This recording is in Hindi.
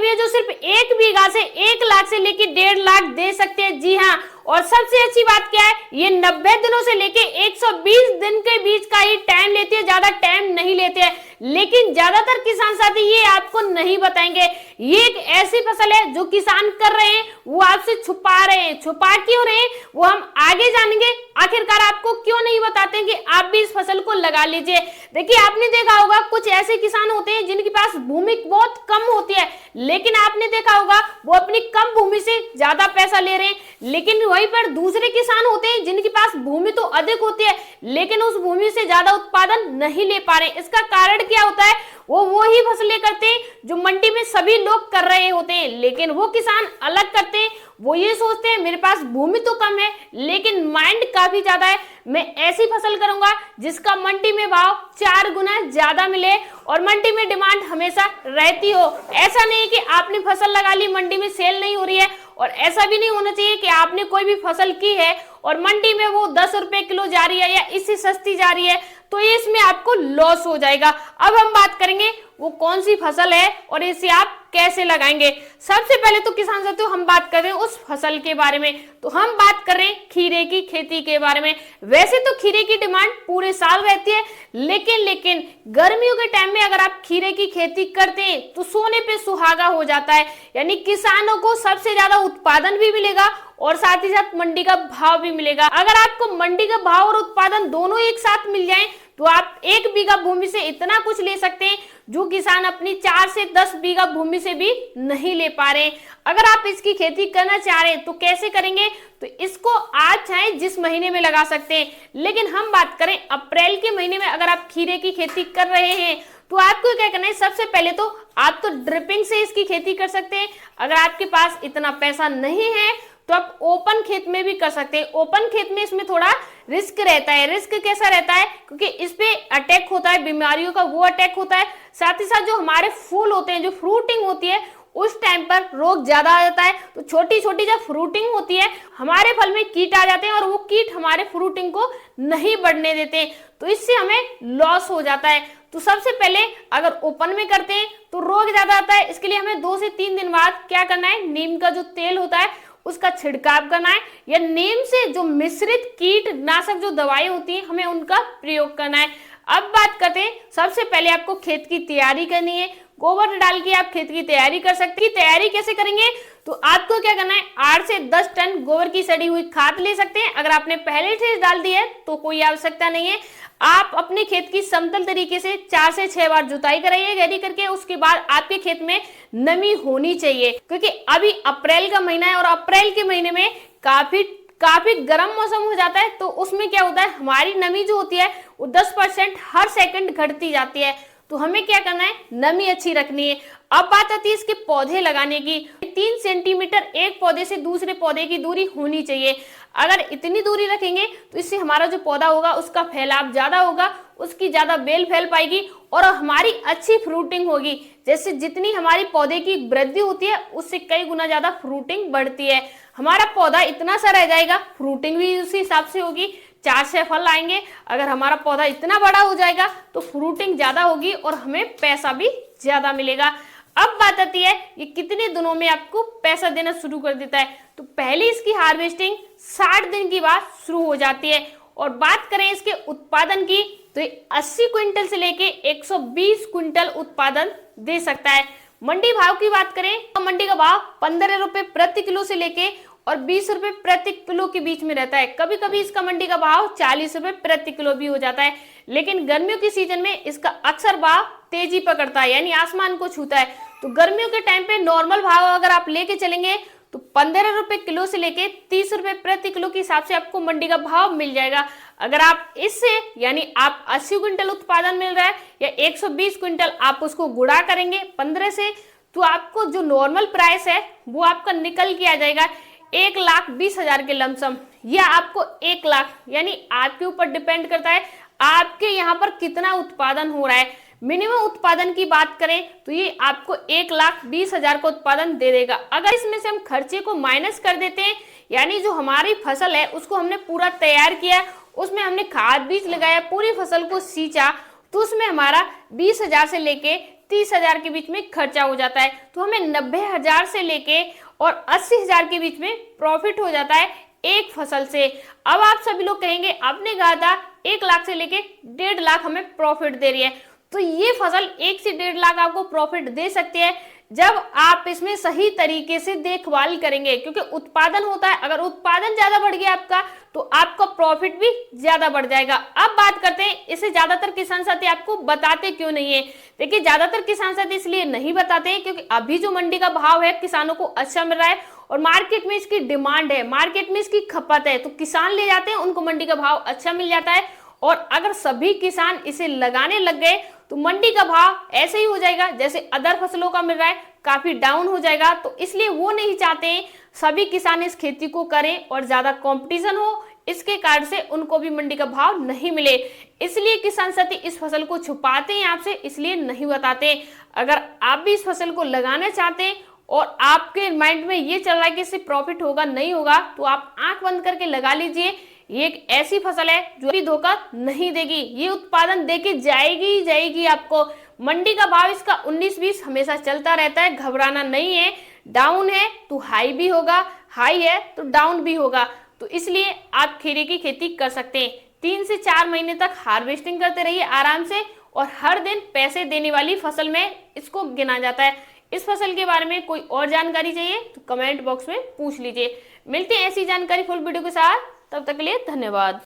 है जो सिर्फ 1 बीघा से 1 लाख से लेके 1.5 लाख दे सकते हैं। जी हाँ, और सबसे अच्छी बात क्या है, ये 90 दिनों से लेके 120 दिन के बीच का ही टाइम लेती है, ज्यादा टाइम नहीं लेते हैं। लेकिन ज्यादातर किसान साथी ये आपको नहीं बताएंगे। ये एक ऐसी फसल है जो किसान कर रहे हैं, वो आपसे छुपा रहे हैं। छुपा क्यों रहे हैं वो हम आगे जानेंगे। आखिरकार आपको क्यों नहीं बताते हैं कि आप भी इस फसल को लगा लीजिए। देखिए, आपने देखा होगा कुछ ऐसे किसान होते हैं जिनके पास भूमि बहुत कम होती है, लेकिन आपने देखा होगा वो अपनी कम भूमि से ज्यादा पैसा ले रहे हैं। लेकिन वहीं पर दूसरे किसान होते हैं जिनके पास भूमि तो अधिक होती है, लेकिन उस भूमि से ज्यादा उत्पादन नहीं ले पा रहे। इसका कारण क्या होता है, वो ही फसलें करते हैं जो मंडी में सभी लोग कर रहे होते हैं, लेकिन वो किसान अलग करते हैं। वो ये सोचते हैं मेरे पास भूमि तो कम है लेकिन माइंड काफी ज्यादा है, मैं ऐसी फसल करूंगा जिसका मंडी में भाव 4 गुना ज्यादा मिले और मंडी में डिमांड हमेशा रहती हो। ऐसा नहीं कि आपने फसल लगा ली, मंडी में सेल नहीं हो रही है, और ऐसा भी नहीं होना चाहिए कि आपने कोई भी फसल की है और मंडी में वो 10 रुपए किलो जा रही है या इससे सस्ती जा रही है, तो ये इसमें आपको लॉस हो जाएगा। अब हम बात करेंगे वो कौन सी फसल है और इसे आप कैसे लगाएंगे। सबसे पहले तो किसान साथियों हम बात कर रहे हैं उस फसल के बारे में, तो हम बात कर रहे हैं खीरे की खेती के बारे में। वैसे तो खीरे की डिमांड पूरे साल रहती है, लेकिन गर्मियों के टाइम में अगर आप खीरे की खेती करते हैं तो सोने पे सुहागा हो जाता है। यानी किसानों को सबसे ज्यादा उत्पादन भी मिलेगा और साथ ही साथ मंडी का भाव भी मिलेगा। अगर आपको मंडी का भाव और उत्पादन दोनों एक साथ मिल जाए तो आप 1 बीघा भूमि से इतना कुछ ले सकते हैं जो किसान अपनी 4 से 10 बीघा भूमि से भी नहीं ले पा रहे। अगर आप इसकी खेती करना चाह रहे हैं तो कैसे करेंगे, तो इसको आप चाहे जिस महीने में लगा सकते हैं, लेकिन हम बात करें अप्रैल के महीने में अगर आप खीरे की खेती कर रहे हैं तो आपको क्या करना है, सबसे पहले तो आप तो ड्रिपिंग से इसकी खेती कर सकते हैं। अगर आपके पास इतना पैसा नहीं है तो आप ओपन खेत में भी कर सकते हैं। ओपन खेत में इसमें थोड़ा रिस्क रहता है। रिस्क कैसा रहता है, क्योंकि इस पे अटैक होता है बीमारियों का, वो अटैक होता है। साथ ही साथ जो हमारे फूल होते हैं, जो फ्रूटिंग होती है, उस टाइम पर रोग ज्यादा आ जाता है। तो छोटी छोटी जब फ्रूटिंग होती है हमारे फल में कीट आ जाते हैं और वो कीट हमारे फ्रूटिंग को नहीं बढ़ने देते, तो इससे हमें लॉस हो जाता है। तो सबसे पहले अगर ओपन में करते हैं तो रोग ज्यादा आता है, इसके लिए हमें 2 से 3 दिन बाद क्या करना है, नीम का जो तेल होता है उसका छिड़काव करना है, या नीम से जो मिश्रित कीटनाशक जो दवाई होती है हमें उनका प्रयोग करना है। अब बात करते हैं, सबसे पहले आपको खेत की तैयारी करनी है। गोबर डाल के आप खेत की तैयारी कर सकते हैं। तैयारी कैसे करेंगे, तो आपको क्या करना है, 8 से 10 टन गोबर की सड़ी हुई खाद ले सकते हैं। अगर आपने पहले से डाल दी है तो कोई आवश्यकता नहीं है। आप अपने खेत की समतल तरीके से 4 से 6 बार जुताई कराइए रेडी करके। उसके बाद आपके खेत में नमी होनी चाहिए, क्योंकि अभी अप्रैल का महीना है और अप्रैल के महीने में काफी गर्म मौसम हो जाता है। तो उसमें क्या होता है, हमारी नमी जो होती है वो 10% हर सेकंड घटती जाती है। तो हमें क्या करना है, नमी अच्छी रखनी है। अब बात आती है इसके पौधे लगाने की। 3 सेंटीमीटर एक पौधे से दूसरे पौधे की दूरी होनी चाहिए। अगर इतनी दूरी रखेंगे तो इससे हमारा जो पौधा होगा उसका फैलाव ज्यादा होगा, उसकी ज्यादा बेल फैल पाएगी और हमारी अच्छी फ्रूटिंग होगी। जैसे जितनी हमारी पौधे की वृद्धि होती है उससे कई गुना ज्यादा फ्रूटिंग बढ़ती है। हमारा पौधा इतना सा रह जाएगा, फ्रूटिंग भी उसी हिसाब से होगी, 4 से फल आएंगे। अगर हमारा पौधा इतना बड़ा हो जाएगा तो फ्रूटिंग ज्यादा होगी और हमें पैसा भी ज्यादा मिलेगा। अब बात आती है ये कितने दिनों में आपको पैसा देना शुरू कर देता है, तो पहले इसकी हार्वेस्टिंग 60 दिन की बाद शुरू हो जाती है। और बात करें इसके उत्पादन की तो ये 80 क्विंटल से लेके 120 क्विंटल उत्पादन दे सकता है। मंडी भाव की बात करें तो मंडी का भाव 15 रुपए प्रति किलो से लेके और 20 रुपए प्रति किलो के बीच में रहता है। कभी कभी इसका मंडी का भाव 40 रुपए प्रति किलो भी हो जाता है, लेकिन गर्मियों की सीजन में इसका अक्सर भाव तेजी पकड़ता है, यानी आसमान को छूता है। तो गर्मियों के टाइम पे नॉर्मल भाव अगर आप लेके चलेंगे तो 15 रुपए किलो से लेके 30 रुपए प्रति किलो के हिसाब से आपको मंडी का भाव मिल जाएगा। अगर आप इससे यानी आप 80 क्विंटल उत्पादन मिल रहा है या 120 क्विंटल आप उसको गुणा करेंगे 15 से, तो आपको जो नॉर्मल प्राइस है वो आपका निकल के आ जाएगा 1,20,000 के लमसम, या आपको 1 लाख, यानी आपके ऊपर डिपेंड करता है आपके यहाँ पर कितना उत्पादन हो रहा है। मिनिमम उत्पादन की बात करें तो ये आपको 1,20,000 का उत्पादन दे देगा। अगर इसमें से हम खर्चे को माइनस कर देते हैं, यानी जो हमारी फसल है उसको हमने पूरा तैयार किया, उसमें हमने खाद बीज लगाया, पूरी फसल को सींचा, तो उसमें हमारा 20,000 से लेके 30,000 के बीच में खर्चा हो जाता है। तो हमें 90,000 से लेके और 80,000 के बीच में प्रॉफिट हो जाता है एक फसल से। अब आप सभी लोग कहेंगे आपने कहा था 1 लाख से लेके 1.5 लाख हमें प्रॉफिट दे रही है, तो ये फसल 1 से 1.5 लाख आपको प्रॉफिट दे सकती है जब आप इसमें सही तरीके से देखभाल करेंगे, क्योंकि उत्पादन होता है, अगर उत्पादन ज्यादा बढ़ गया आपका तो आपका प्रॉफिट भी ज्यादा बढ़ जाएगा। अब बात करते हैं इसे ज्यादातर किसान साथी आपको बताते क्यों नहीं है। देखिए ज्यादातर किसान साथी इसलिए नहीं बताते हैं क्योंकि अभी जो मंडी का भाव है किसानों को अच्छा मिल रहा है और मार्केट में इसकी डिमांड है, मार्केट में इसकी खपत है, तो किसान ले जाते हैं, उनको मंडी का भाव अच्छा मिल जाता है। और अगर सभी किसान इसे लगाने लग गए तो मंडी का भाव ऐसे ही हो जाएगा जैसे अदर फसलों का मिल रहा है, काफी डाउन हो जाएगा। तो इसलिए वो नहीं चाहते सभी किसान इस खेती को करें और ज्यादा कंपटीशन हो, इसके कारण से उनको भी मंडी का भाव नहीं मिले। इसलिए किसान साथी इस फसल को छुपाते हैं आपसे, इसलिए नहीं बताते। अगर आप भी इस फसल को लगाना चाहते हैं और आपके माइंड में ये चल रहा है कि इससे प्रॉफिट होगा नहीं होगा, तो आप आंख बंद करके लगा लीजिए। ये एक ऐसी फसल है जो भी धोखा नहीं देगी, ये उत्पादन देके जाएगी ही जाएगी आपको। मंडी का भाव इसका 19-20 हमेशा चलता रहता है, घबराना नहीं है। डाउन है तो हाई भी होगा, हाई है तो डाउन भी होगा। तो इसलिए आप खीरे की खेती कर सकते हैं। 3 से 4 महीने तक हार्वेस्टिंग करते रहिए आराम से, और हर दिन पैसे देने वाली फसल में इसको गिना जाता है। इस फसल के बारे में कोई और जानकारी चाहिए तो कमेंट बॉक्स में पूछ लीजिए। मिलते हैं ऐसी जानकारी फुल वीडियो के साथ, तब तक के लिए धन्यवाद।